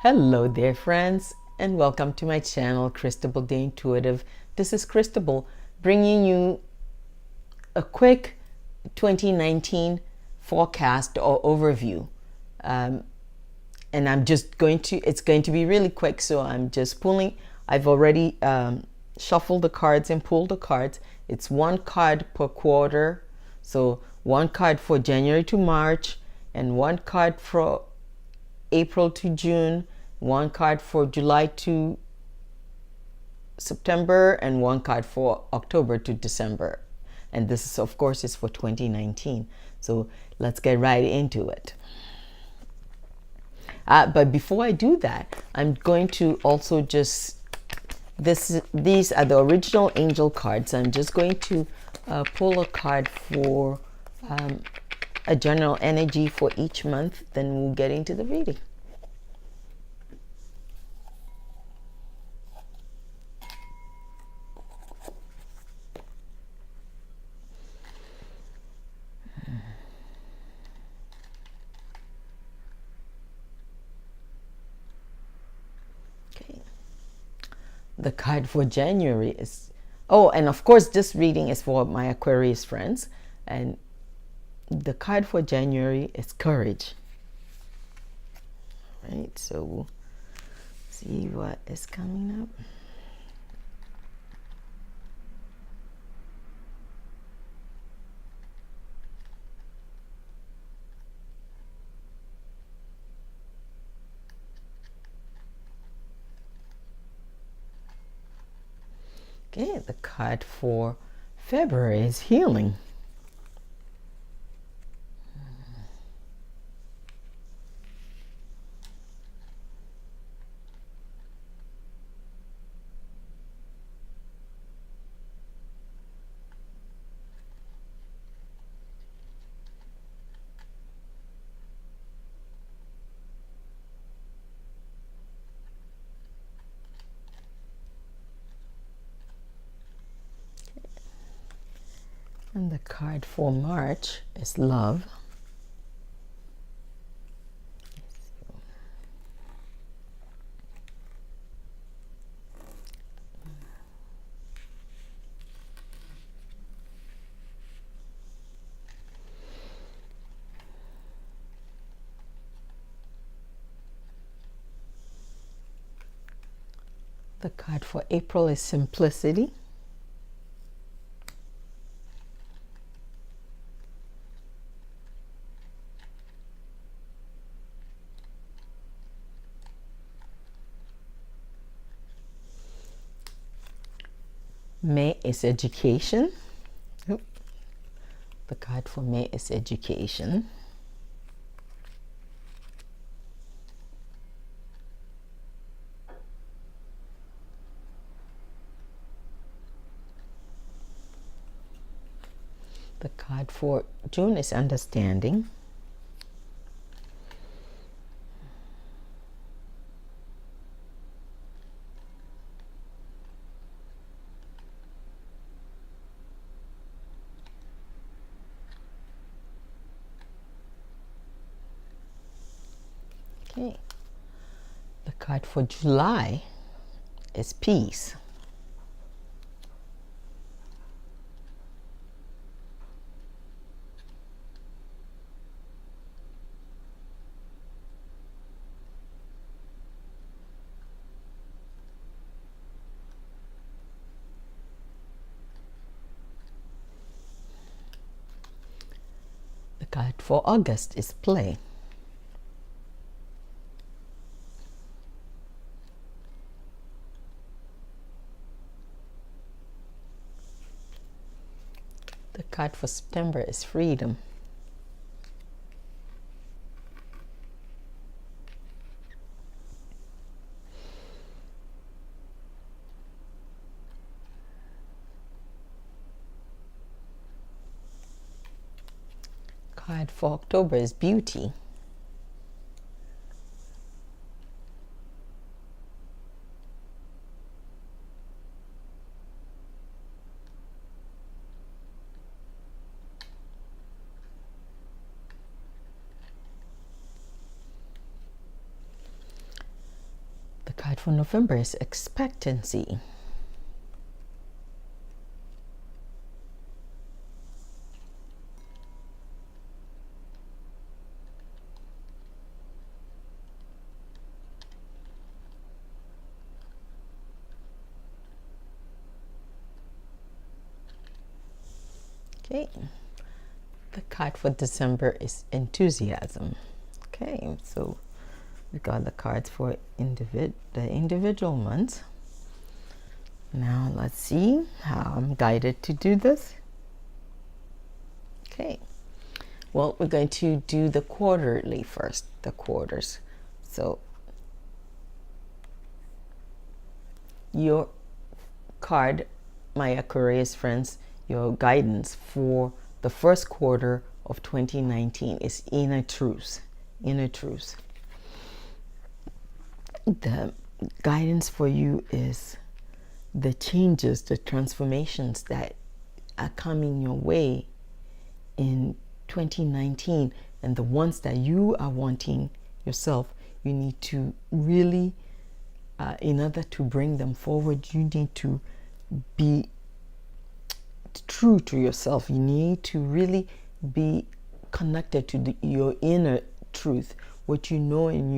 Hello there, friends, and welcome to my channel, Cristabelle the Intuitive. This is Cristabelle bringing you a quick 2019 forecast or overview. And I'm just it's going to be really quick, so I'm just pulling. I've already shuffled the cards and pulled the cards. It's one card per quarter, so one card for January to March and one card for April to June, one card for July to September, and one card for October to December. And this is, of course, is for 2019. So let's get right into it. But before I do that, I'm going to also these are the original angel cards. I'm just going to pull a card for a general energy for each month, then we'll get into the reading. Okay. The card for January is, oh, and of course this reading is for my Aquarius friends, and the card for January is courage. Right, so we'll see what is coming up. Okay, the card for February is healing. And the card for March is love. The card for April is simplicity. May is education. Oop. The card for May is education. The card for June is understanding. Okay. The card for July is peace. The card for August is play. The card for September is freedom. Card for October is beauty. The card for November is expectancy. Okay, the card for December is enthusiasm. Okay, so we got the cards for the individual months. Now let's see how I'm guided to do this. Okay, well, we're going to do the quarterly first, the quarters. So your card, my Aquarius friends, your guidance for the first quarter of 2019 is inner truths. Inner truths. The guidance for you is the changes, the transformations that are coming your way in 2019, and the ones that you are wanting yourself. You need to really, in order to bring them forward, you need to be true to yourself. You need to really be connected to your inner truth, what you know in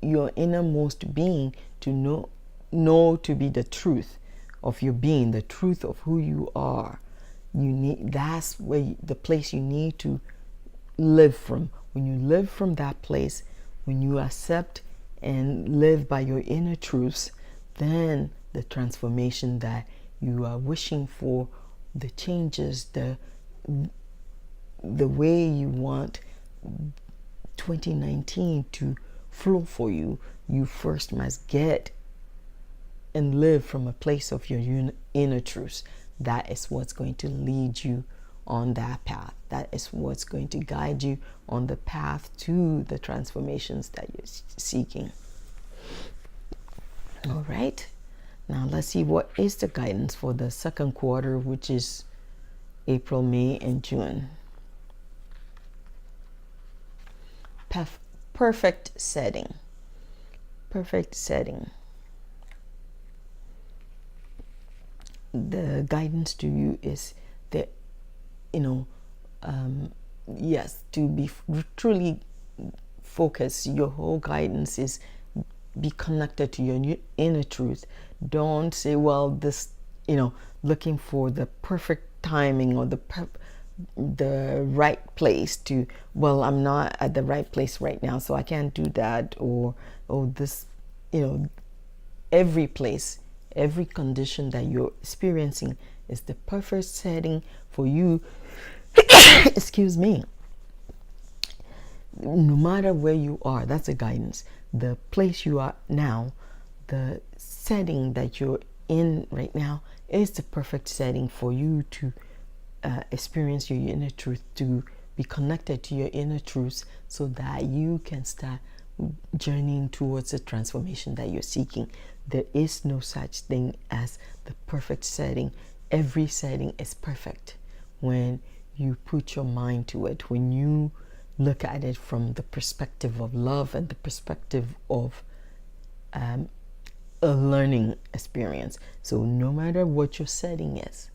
your innermost being, to know to be the truth of your being, the truth of who you are. That's where the place you need to live from. When you live from that place, when you accept and live by your inner truths, then the transformation that you are wishing for, the changes, the way you want 2019 to flow for you, you first must get and live from a place of your inner truths. That is what's going to lead you on that path. That is what's going to guide you on the path to the transformations that you're seeking. All right. Now let's see what is the guidance for the second quarter, which is April, May, and June. Perfect setting. Perfect setting. The guidance to you is that, yes, to be truly focused. Your whole guidance is be connected to your inner truth. Don't say, well, this, looking for the perfect timing or the right place to, well, I'm not at the right place right now, so I can't do that, or this, every place, every condition that you're experiencing is the perfect setting for you. Excuse me. No matter where you are, that's a guidance. The place you are now, the setting that you're in right now is the perfect setting for you to experience your inner truth, to be connected to your inner truths, so that you can start journeying towards the transformation that you're seeking. There is no such thing as the perfect setting. Every setting is perfect when you put your mind to it, when you look at it from the perspective of love and the perspective of a learning experience. So no matter what your setting is,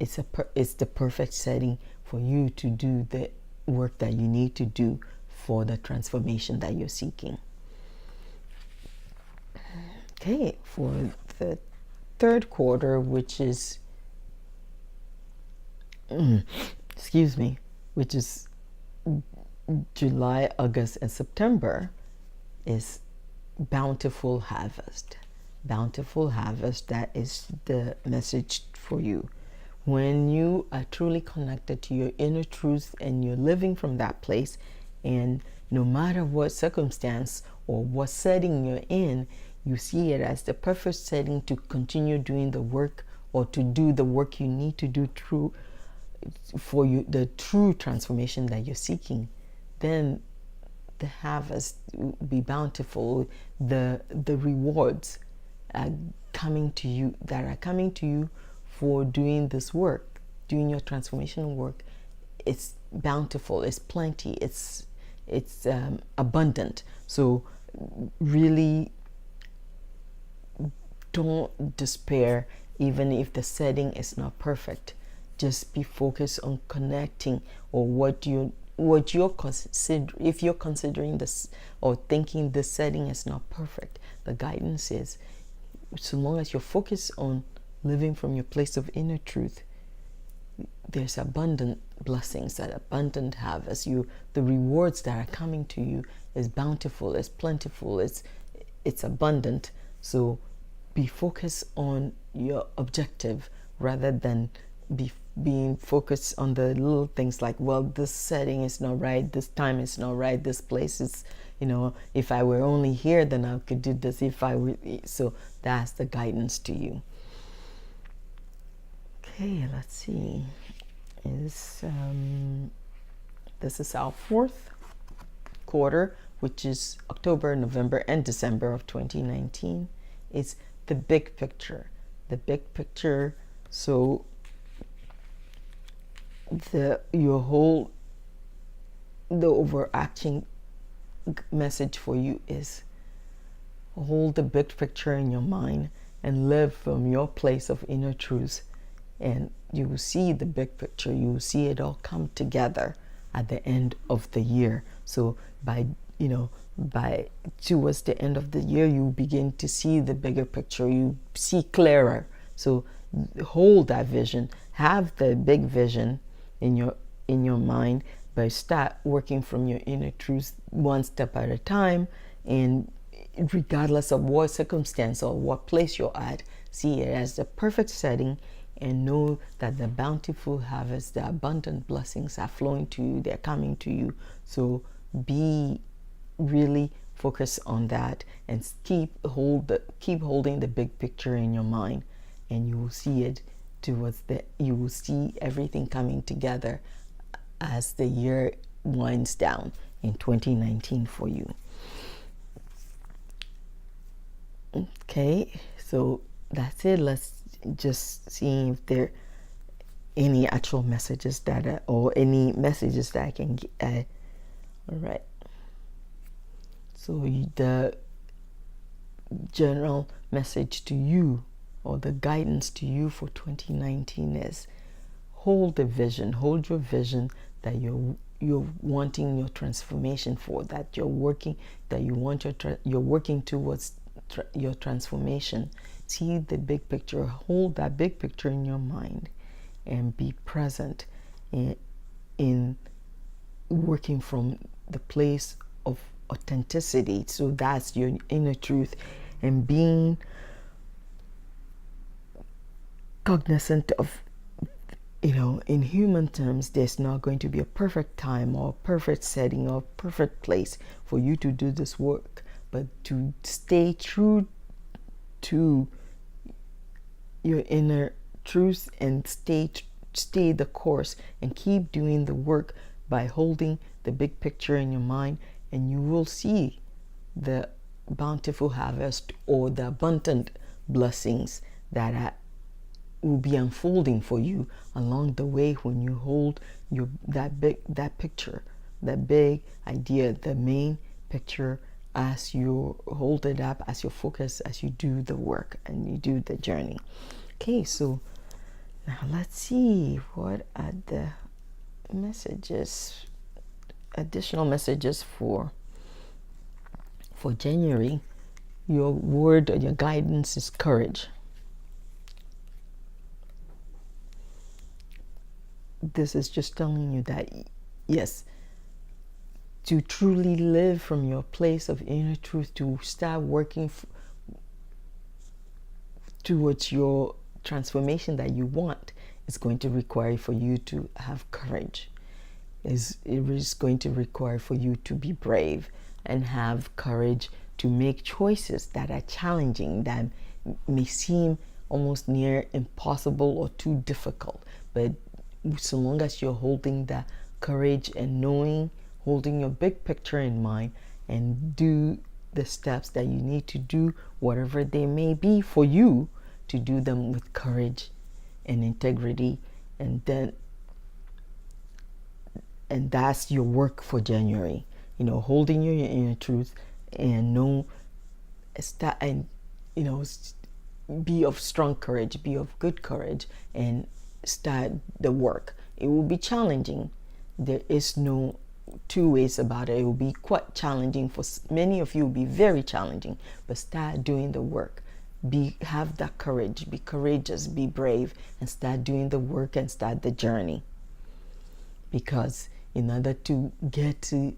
it's the perfect setting for you to do the work that you need to do for the transformation that you're seeking. Okay, for the third quarter, which is which is July, August, and September, is bountiful harvest. Bountiful harvest, that is the message for you. When you are truly connected to your inner truth and you're living from that place, and no matter what circumstance or what setting you're in, you see it as the perfect setting to continue doing the work, or to do the work you need to do for you, the true transformation that you're seeking, then the harvest will be bountiful. The rewards are coming to you, that are coming to you for doing this work, doing your transformational work. It's bountiful, it's plenty, it's abundant. So really don't despair even if the setting is not perfect. Just be focused on connecting, or what you're if you're considering this or thinking the setting is not perfect. The guidance is, so long as you're focused on living from your place of inner truth, there's abundant blessings, that abundant harvest. The rewards that are coming to you is bountiful, is plentiful, it's abundant. So be focused on your objective rather than being focused on the little things like, well, this setting is not right, this time is not right, this place is, if I were only here, then I could do this. So that's the guidance to you. Okay, let's see. This is our fourth quarter, which is October, November, and December of 2019. It's the big picture. The big picture. So the overarching message for you is, hold the big picture in your mind and live from your place of inner truth, and you will see the big picture. You will see it all come together at the end of the year. So by towards the end of the year, you begin to see the bigger picture. You see clearer. So hold that vision. Have the big vision in your mind, but start working from your inner truth one step at a time. And regardless of what circumstance or what place you're at, see it as the perfect setting, and know that the bountiful harvest, the abundant blessings are flowing to you, they're coming to you. So be really focused on that, and keep holding the big picture in your mind, and you will see it you will see everything coming together as the year winds down in 2019 for you. Okay, so that's it. Let's just see if there are any actual messages or any messages that I can get. All right. So the general message to you, or the guidance to you for 2019 is, hold the vision, hold your vision that you're wanting your transformation for, that you're working towards your transformation. See the big picture, hold that big picture in your mind, and be present in working from the place of authenticity. So that's your inner truth, and being cognizant of, in human terms, there's not going to be a perfect time or perfect setting or perfect place for you to do this work, but to stay true to your inner truth and stay the course, and keep doing the work by holding the big picture in your mind, and you will see the bountiful harvest, or the abundant blessings that will be unfolding for you along the way when you hold that picture, that big idea, the main picture, as you hold it up, as you focus, as you do the work and you do the journey. Okay, so now let's see, what are the messages, additional messages for January. Your word or your guidance is courage. This is just telling you that, yes, to truly live from your place of inner truth, to start working towards your transformation that you want, is going to require for you to have courage. It is going to require for you to be brave and have courage to make choices that are challenging, that may seem almost near impossible or too difficult. But so long as you're holding that courage and holding your big picture in mind, and do the steps that you need to do, whatever they may be for you, to do them with courage and integrity, and that's your work for January. Holding your inner truth, and be of strong courage, be of good courage, and start the work. It will be challenging. There is no two ways about it. It will be quite challenging for many of you. It will be very challenging, but start doing the work. Have that courage, be courageous, be brave, and start doing the work and start the journey. Because in order to get to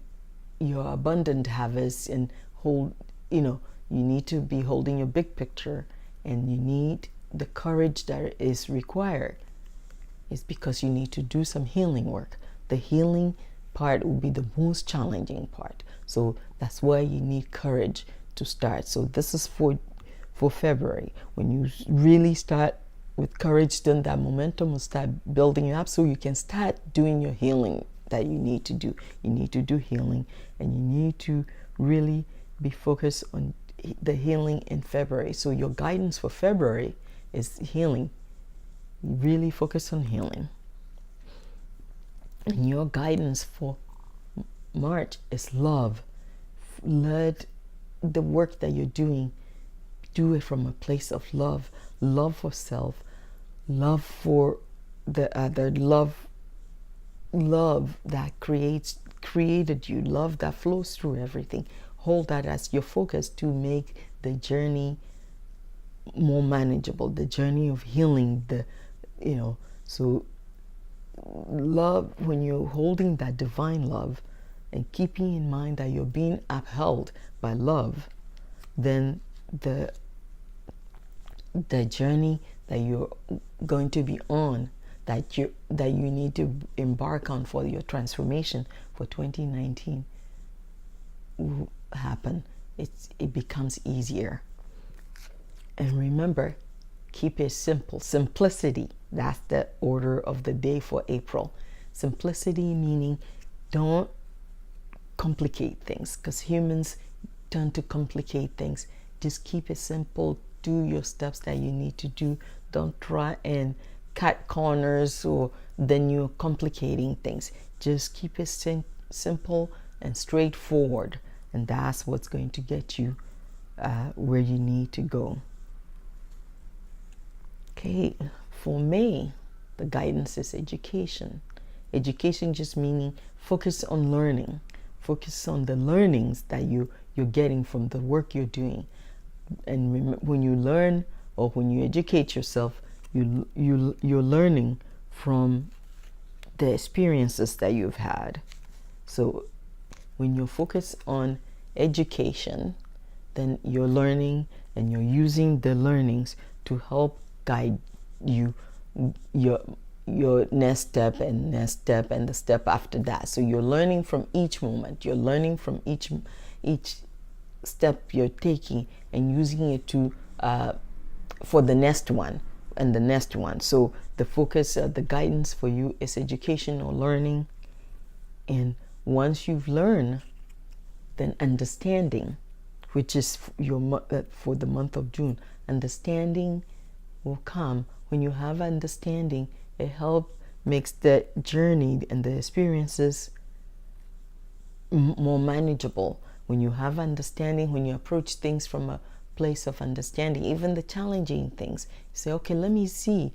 your abundant harvest and you need to be holding your big picture, and you need the courage that is required. It's because you need to do some healing work. The healing part will be the most challenging part. So that's why you need courage to start. So this is for February. When you really start with courage, then that momentum will start building up, so you can start doing your healing that you need to do. You need to do healing, and you need to really be focused on the healing in February. So your guidance for February is healing. Really focus on healing. And your guidance for March is love. Let the work that you're doing, do it from a place of love. Love for self, love for the other, love that created you, love that flows through everything. Hold that as your focus to make the journey more manageable, the journey of healing, so love, when you're holding that divine love and keeping in mind that you're being upheld by love, then the journey that you're going to be on, that you need to embark on for your transformation for 2019 will happen. It becomes easier. And remember, keep it simple. Simplicity, that's the order of the day for April. Simplicity meaning don't complicate things, because humans tend to complicate things. Just keep it simple. Do your steps that you need to do. Don't try and cut corners, or then you're complicating things. Just keep it simple and straightforward, and that's what's going to get you where you need to go. Okay, for May, the guidance is education. Education just meaning focus on learning. Focus on the learnings that you're getting from the work you're doing. And when you learn, or when you educate yourself, you're learning from the experiences that you've had. So when you focus on education, then you're learning, and you're using the learnings to help guide you your next step and the step after that. So you're learning from each moment. You're learning from each step you're taking and using it to for the next one and the next one. So the focus, the guidance for you is education or learning. And once you've learned, then understanding, which is for the month of June. Understanding will come. When you have understanding, it makes the journey and the experiences more manageable. When you have understanding, when you approach things from a place of understanding, even the challenging things, you say, okay, let me see,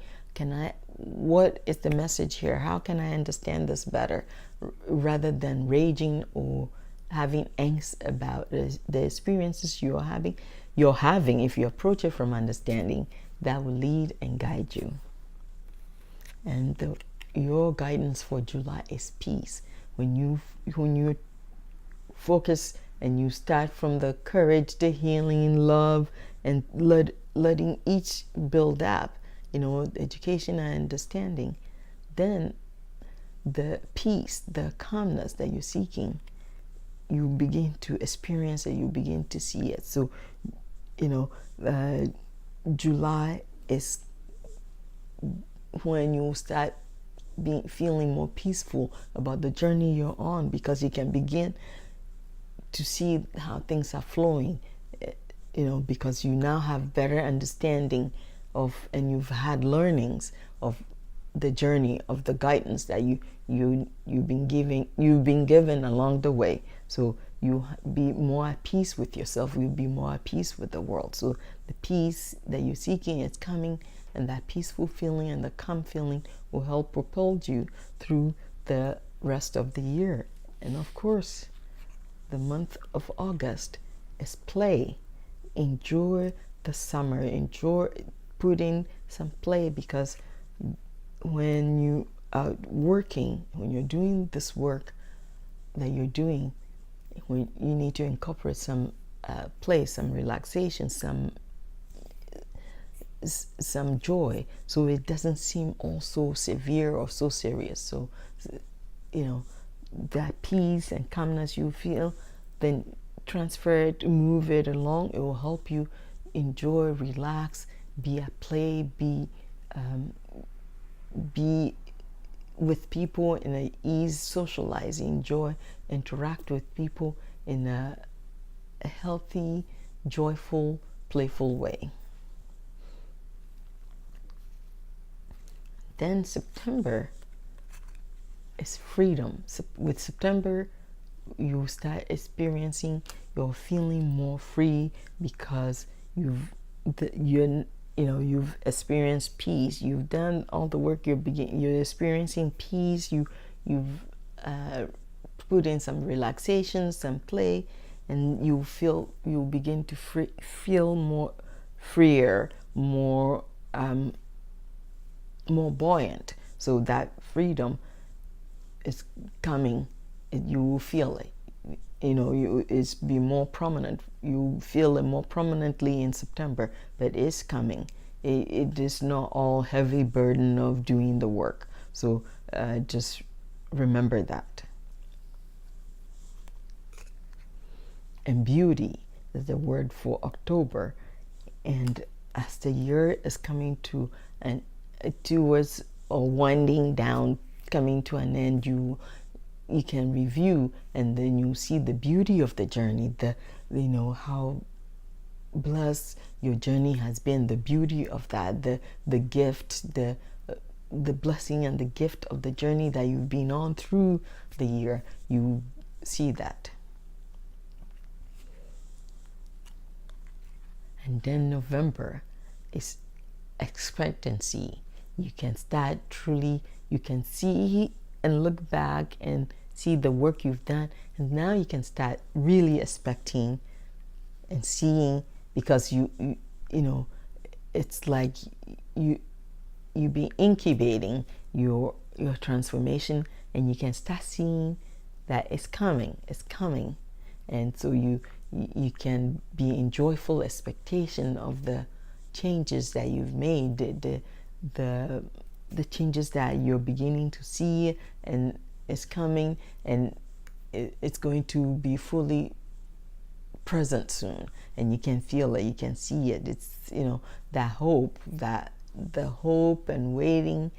what is the message here? How can I understand this better? Rather than raging or having angst about the experiences you're having, if you approach it from understanding, that will lead and guide you. And your guidance for July is peace. When you focus and you start from the courage, the healing, love, and letting each build up, education and understanding, then the peace, the calmness that you're seeking, you begin to experience it, you begin to see it. So, July is when you start feeling more peaceful about the journey you're on, because you can begin to see how things are flowing, because you now have better understanding of, and you've had learnings of the journey, of the guidance that you've been given along the way. So you be more at peace with yourself. You'll be more at peace with the world. So the peace that you're seeking is coming, and that peaceful feeling and the calm feeling will help propel you through the rest of the year. And of course, the month of August is play. Enjoy the summer. Enjoy putting some play, because when you are working, when you're doing this work that you're doing, when you need to incorporate some play, some relaxation, some joy, so it doesn't seem all so severe or so serious. So, you know, that peace and calmness you feel, then transfer it, move it along. It will help you enjoy, relax, be at play, be with people in an ease, socialize, enjoy, interact with people in a healthy, joyful, playful way. Then September is freedom. With September, you start experiencing, you're feeling more free, because you've experienced peace. You've done all the work. You're experiencing peace. You've put in some relaxation, some play, and you begin to feel more freer, more buoyant. So that freedom is coming. You will feel it. It's be more prominent. You feel it more prominently in September, but it's coming. It is not all heavy burden of doing the work. So just remember that. And beauty is the word for October. And as the year is coming towards or winding down, coming to an end, you can review, and then you see the beauty of the journey, how blessed your journey has been, the beauty of that, the gift, the blessing and the gift of the journey that you've been on through the year. You see that. And then November is expectancy. You can start you can see and look back and see the work you've done, and now you can start really expecting and seeing, because it's like you be incubating your transformation, and you can start seeing that it's coming, and so you can be in joyful expectation of the changes that you've made, the changes that you're beginning to see, and it's coming, and it's going to be fully present soon, and you can feel it, you can see it. It's that hope, that the hope and waiting,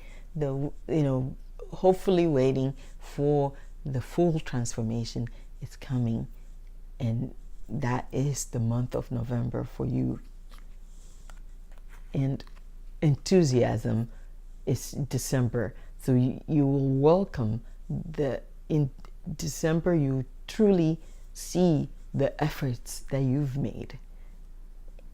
hopefully waiting for the full transformation is coming, and that is the month of November for you. And enthusiasm is December. So you will welcome in December, you truly see the efforts that you've made,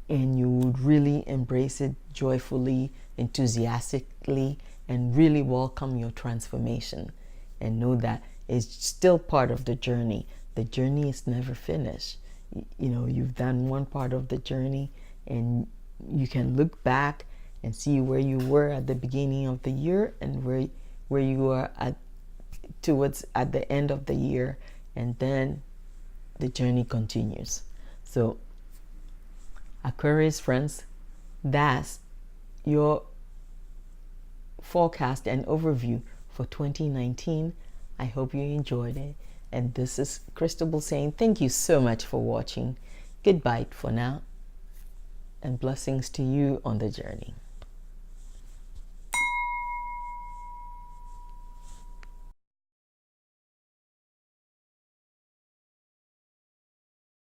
and you would really embrace it joyfully, enthusiastically, and really welcome your transformation, and know that it's still part of the journey. The journey is never finished. You've done one part of the journey, and you can look back and see where you were at the beginning of the year, and where you are at the end of the year, and then the journey continues. So, Aquarius friends, that's your forecast and overview for 2019. I hope you enjoyed it. And this is Cristabelle saying thank you so much for watching. Goodbye for now, and blessings to you on the journey.